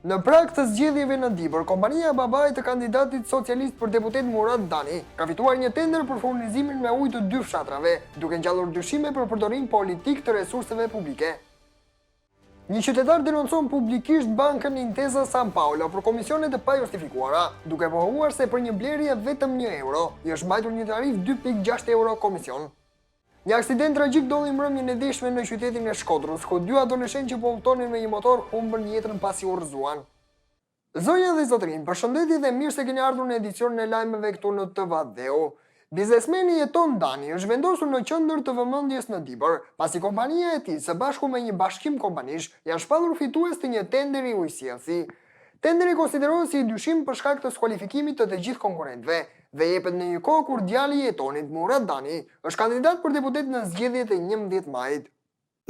Në prag të zgjedhjeve në Dibër, kompania babait të kandidatit socialist për deputet Murad Dani ka fituar një tender për furnizimin me ujë të 2 fshatrave, duke ngjallur dyshime për përdorim politik të resurseve publike. Një qytetar denoncon publikisht bankën Intesa San Paolo për komisionet e pajustifikuara, duke pohuar se për një blerje vetëm €1 i është mbajtur një tarif 2.6 euro komision. Një aksident tragjik ndodhi mbrëmjen e dishme në qytetin e Shkodrës, ku 2 adoleshentë që po udhtonin me një motor humbën jetën pasi u rrëzuan. Zonja dhe zotërin, përshëndetje dhe mirë se keni ardhur në edicionin e lajmeve këtu në TV-deu. Biznesmeni Jeton Dani është vendosur në qendër të vëmendjes në Dibër, pasi kompania e tij së bashku me një bashkim kompanish janë shpallur fitues të një tenderi ujësjellsi. Tenderi konsiderohet si dyshim për shkak të skualifikimit të gjithë konkurrentëve dhe jepet në një kohë kur djali i Jetonit, Murad Dani, është kandidat për deputet në zgjedhjet e 11 majit.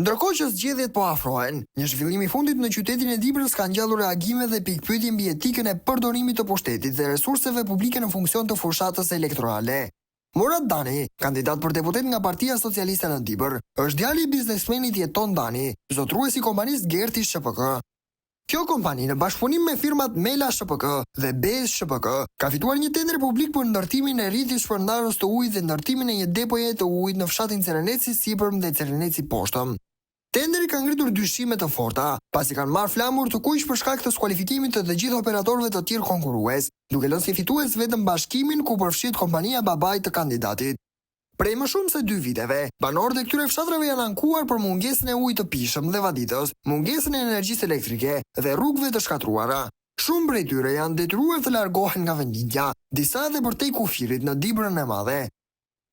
Ndërkohë që zgjedhjet po afrohen, një zhvillim i fundit në qytetin e Dibrës ka ngjallur reagime dhe pikpyetje mbi etikën e përdorimit të pushtetit dhe resurseve publike në funksion të fushatës elektorale. Murad Dani, kandidat për deputet nga Partia Socialiste në Dibër, është djali i biznesmenit Jeton Dani, zotruesi i kompanisë Gerti SHPK. Kjo kompani në bashkëpunim me firmat Mela SHPK dhe Bez SHPK ka fituar një tender publik për ndërtimin e rrjetës shpërndarës të ujit dhe ndërtimin e një depoje të ujit në fshatin Cereneci Sipërm dhe Cereneci Poshtëm. Tenderi ka ngritur dyshime të forta, pasi kanë marrë flamur të kuq për shkak të skualifikimit të gjithë operatorëve të tjerë konkurrues, duke lënë si fitues vetëm bashkimin ku përfshihet kompania babait të kandidatit. Prej më shumë se 2 viteve, banorët e këtyre fshatrave janë ankuar për mungesën e ujit të pishëm dhe vaditës, mungesën e energjisë elektrike dhe rrugëve të shkatruara. Shumë prej tyre janë detyruar të largohen nga venditja, disa edhe përtej kufirit në Dibrën e Madhe.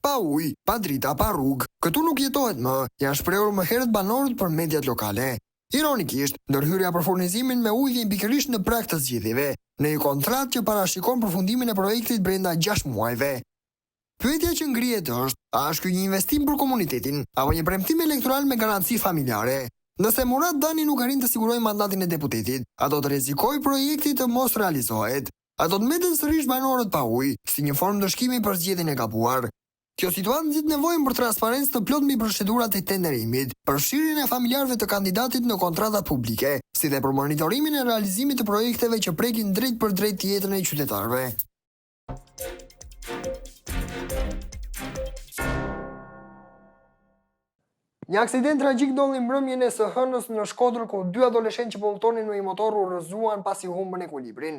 Pa ujë, pa drita, pa rrugë, këtu nuk jetohet më, janë shprehur më herët banorët për mediat lokale. Ironikisht, ndërhyrja për furnizimin me ujë vjen pikërisht në prag të zgjedhjeve, në një kontratë që parashikon përfundimin e projektit brenda 6 muajve. Pyetja që ngrihet është, a është ky një investim për komunitetin apo një premtim elektoral me garanci familjare? Nëse Murad Dani nuk arrin të sigurojë mandatin e deputetit, a do të rrezikojë projekti të mos realizohet? A do të mbeten sërish banorët pa ujë, si një formë dëshkimi për zgjedhjen e gabuar? Kjo situatë nxit nevojën për transparencë të plotë mbi procedurat e tenderimit, për fshirjen e familjarëve të kandidatit në kontratat publike, si dhe për monitorimin e realizimit të projekteve që prekin drejt për drejt jetën e qytetarëve. Një aksident tragjik ndodhi mbrëmjen e së hënës në Shkodër, ku 2 adoleshentë që po udhtonin me një motor u rrëzuan pasi humbën ekuilibrin.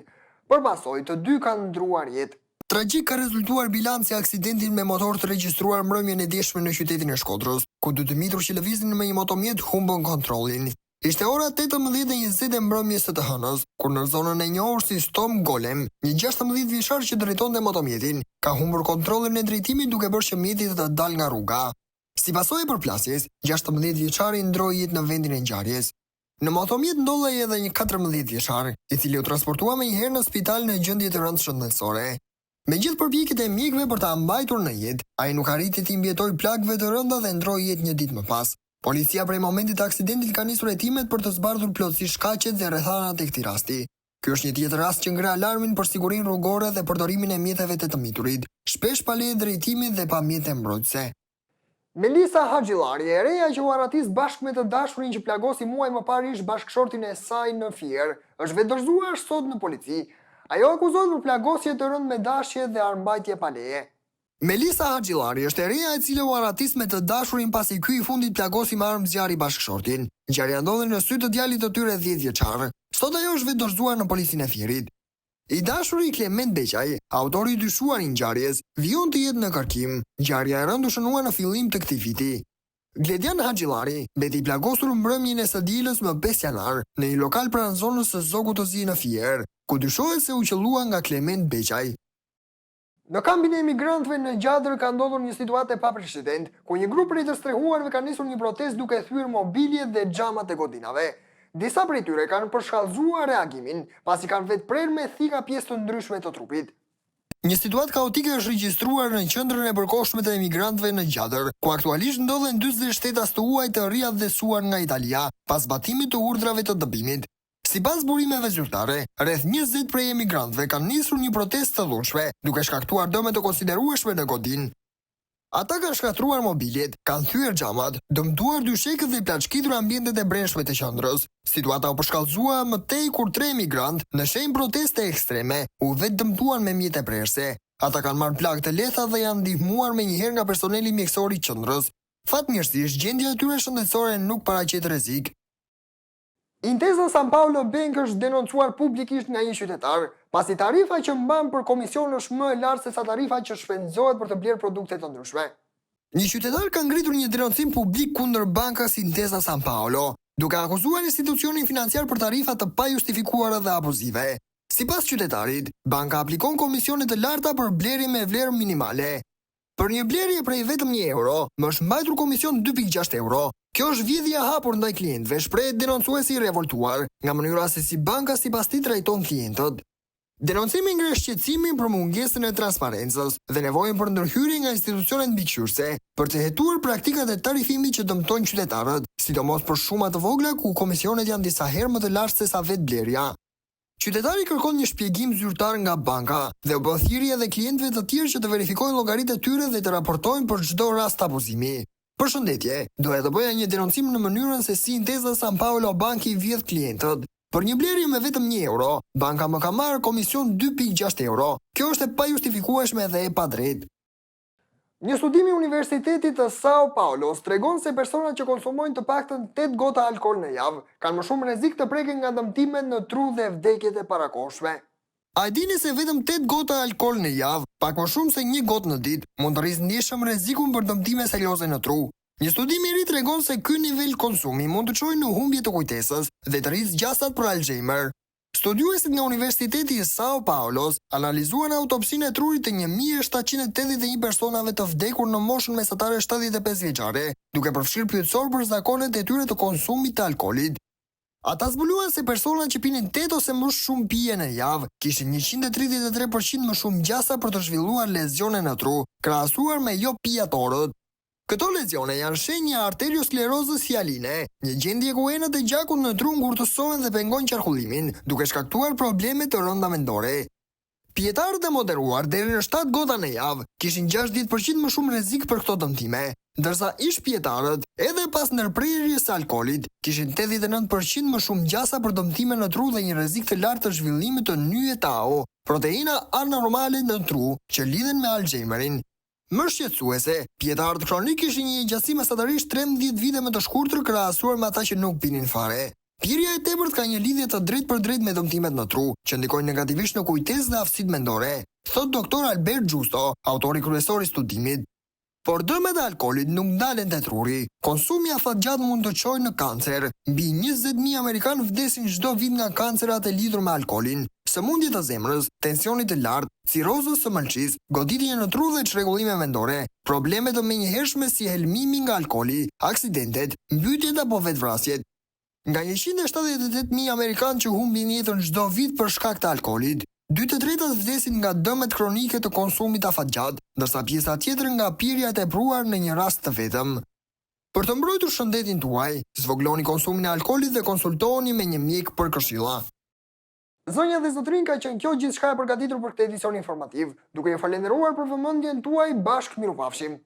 Për pasojë, të 2 kanë ndruar jetë. Tragjik ka rezultuar bilanci i aksidentit me motor të regjistruar mbrëmjen e djeshme në qytetin e Shkodrës, ku 2 të mitur që lëviznin me një motomjet humbën kontrollin. Ishte ora 18:20 e mbrëmjes së të hënës, kur në zonën e njohur si Stom Golem, një 16 vjeçar që drejtonte motomjetin ka humbur kontrollin e drejtimit duke bërë që mjeti të dalë nga rruga. Si pasojë e përplasjes, 16 vjeçari ndroi jetë në vendin e ngjarjes. Në motomjet ndodhej edhe një 14 vjeçar, i cili u transportua menjëherë në spital në gjendje të rëndë shëndetësore. Megjithë përpjekjet e mjekëve për ta mbajtur në jetë, ai nuk arriti të mbijetojë plagëve të rënda dhe ndroi jetë një ditë më pas. Policia prej momentit të aksidentit ka nisur hetimet për të zbardhur plotësisht shkaqet dhe rrethanat e këtij rasti. Ky është një tjetër rast që ngre alarmin për sigurinë rrugore dhe përdorimin e mjeteve të miturit, shpesh pa leje drejtimi dhe pa mjete mbrojtëse. Melisa Haxhillari, e reja që u arratis bashkë me të dashurin që plagosi muaj më parë ish bashkëshortin e saj në Fier, është vetëdorëzuar sot në polici. Ajo akuzohet për plagosje të rënd me dashje dhe armbajtje pa leje. Melisa Haxhillari është e reja e cila u arratis me të dashurin pasi ky i fundit plagosi me armë zjarri bashkëshortin. Ngjarja ndodhi në sy të djalit të tyre 10 vjeçar. Sot ajo është vetëdorëzuar në policinë e Fierit. I dashuri Klement Beqaj, autori i dyshuar i ngjarjes, vijon të jetë në kërkim. Ngjarja e rënd u shënua në fillim të këtij viti. Gledian Haxhillari mbeti i plagosur mbrëmjen e së dielës më 5 janar në një lokal pranë zonës së Zogut të Zi në Fier, ku dyshohet se u qellua nga Klement Beqaj. Në kampin e emigrantëve në Gjadër ka ndodhur një situatë e paprecedent, ku një grup prej të strehuarve ka nisur një protestë duke thyer mobiljet dhe xhamat e godinave. Disa prej tyre kanë përshkallëzuar reagimin, pasi kanë vetë prerë me thika pjesë të ndryshme të trupit. Një situatë kaotike është regjistruar në qendrën e përkohshme të emigrantëve në Gjadër, ku aktualisht ndodhen 40 shtetas të huaj të riadhesuar nga Italia, pas batimit të urdhrave të dëbimit. Sipas burimeve zyrtare, rreth 20 prej emigrantëve kanë nisur një protestë të dhunshme, duke shkaktuar dëme të konsiderueshme në Godin. Ata kanë shkatruar mobilet, kanë thyer xhamat, dëmtuar dyshekët dhe plaçkitur ambientet e brendshme të qendrës. Situata u përshkallëzua më tej kur 3 emigrant në shenjë proteste ekstreme u vetë dëmtuan me mjete prerëse. Ata kanë marrë plagë të lehta dhe janë ndihmuar menjëherë nga personeli mjekësor i qendrës. Fatmirësisht, gjendja e tyre shëndetësore nuk paraqet rrezik. Intesa San Paolo Bank është denoncuar publikisht nga një qytetar, pasi tarifa që mban për komision është më e lartë se sa tarifa që shpenzohet për të blerë produkte të ndryshme. Një qytetar ka ngritur një denoncim publik kundër bankës Intesa San Paolo, duke akuzuar institucionin financiar për tarifa të pajustifikuara dhe abuzive. Sipas qytetarit, banka aplikon komisione të larta për blerje me vlerë minimale. Për një blerje prej vetëm €1, më është mbajtur komision 2.6 euro. Kjo është vjedhja hapur ndaj klientëve, shprehet denoncuesi i revoltuar nga mënyra se si banka sipas tij trajton klientët. Denoncimi ngre shqetësimin për mungesën e transparencës dhe nevojën për ndërhyrje nga institucionet mbikëqyrëse për të hetuar praktikat e tarifimit që dëmtojnë qytetarët, sidomos për shuma të vogla ku komisionet janë disa herë më të lartë se sa vetë blerja. Qytetari kërkon një shpjegim zyrtar nga banka dhe u bë thirrje edhe klientëve të tjerë që të verifikojnë llogaritë e tyre dhe të raportojnë për çdo rast abuzimi. Përshëndetje, doja të bëja një denoncim në mënyrën se si Intesa San Paolo banki vjedh klientët. Për një blerje me vetëm €1, banka më ka marrë komision 2.6 euro. Kjo është e pajustifikueshme dhe e padrejtë. Një studim i Universitetit të Sao Paulo tregon se personat që konsumojnë të paktën 8 gota alkool në javë kanë më shumë rrezik të preken nga dëmtimet në tru dhe vdekjet e parakohshme. A e dini se vetëm 8 gota alkool në javë, pak më shumë se 1 gotë në ditë, mund të rrisndjeshëm rrezikun për dëmtime serioze në tru? Një studim i ri tregon se ky nivel konsumi mund të çojë në humbje të kujtesës dhe të rrisë gjasat për Alzheimer. Studiuesit nga Universiteti i Sao Paulos analizuan autopsinë e trurit të 1781 personave të vdekur në moshën mesatare 75 vjeçare, duke përfshirë pyetësor për zakonet e tyre të konsumit të alkoolit. Ata zbuluan se personat që pinin 8 ose më shumë pije në javë kishin 133% më shumë gjasa për të zhvilluar lezione në tru, krahasuar me jo pijatorët. Këto lezione janë shenja arteriosklerozës hialine, një gjendje ku enët e gjakut në tru ngurtësohen dhe pengojnë qarkullimin, duke shkaktuar probleme të rënda mendore. Pijetarët e moderuar deri në 7 gota në javë kishin 60% më shumë rrezik për këto dëmtime, ndërsa ish pijetarët, edhe pas ndërprerjes së alkoolit, kishin 89% më shumë gjasa për dëmtime në tru dhe një rrezik të lartë të zhvillimit të nyje tau, proteina anormale në tru që lidhen me Alzheimerin. Më shqetësuese, pijetarët kronik kishin një gjatësi mesatarisht 13 vite më të shkurtër krahasuar me ata që nuk pinin fare. Pirja e tepërt ka një lidhje të drejtë për drejtë me dëmtimet në tru, që ndikojnë negativisht në kujtesë dhe aftësitë mendore, thot doktor Albert Justo, autori kryesor i studimit. Por dëmet e alkoolit nuk ndalen te truri. Konsumi afatgjat mund të çojë në kancer. Mbi 20.000 amerikanë vdesin çdo vit nga kancerat e lidhur me alkoolin, sëmundje të zemrës, tensionit të lartë, cirozës së mëlçisë, goditje në tru dhe çrregullime mendore, probleme të menjëhershme si helmimi nga alkooli, aksidentet, mbytyjet apo vetvrasjet. Nga 178.000 amerikanë që humbin jetën çdo vit për shkak të alkoolit, 2/3 vdesin nga dëmet kronike të konsumit afatgjat, ndërsa pjesa tjetër nga pirja e tepruar në një rast të vetëm. Për të mbrojtur shëndetin tuaj, zvogëloni konsumin e alkoolit dhe konsultohuni me një mjek për këshilla. Zonja dhe zotrin, ka qenë kjo gjithçka e përgatitur për këtë edicion informativ. Duke ju falenderuar për vëmendjen tuaj, bashkë mirupafshim.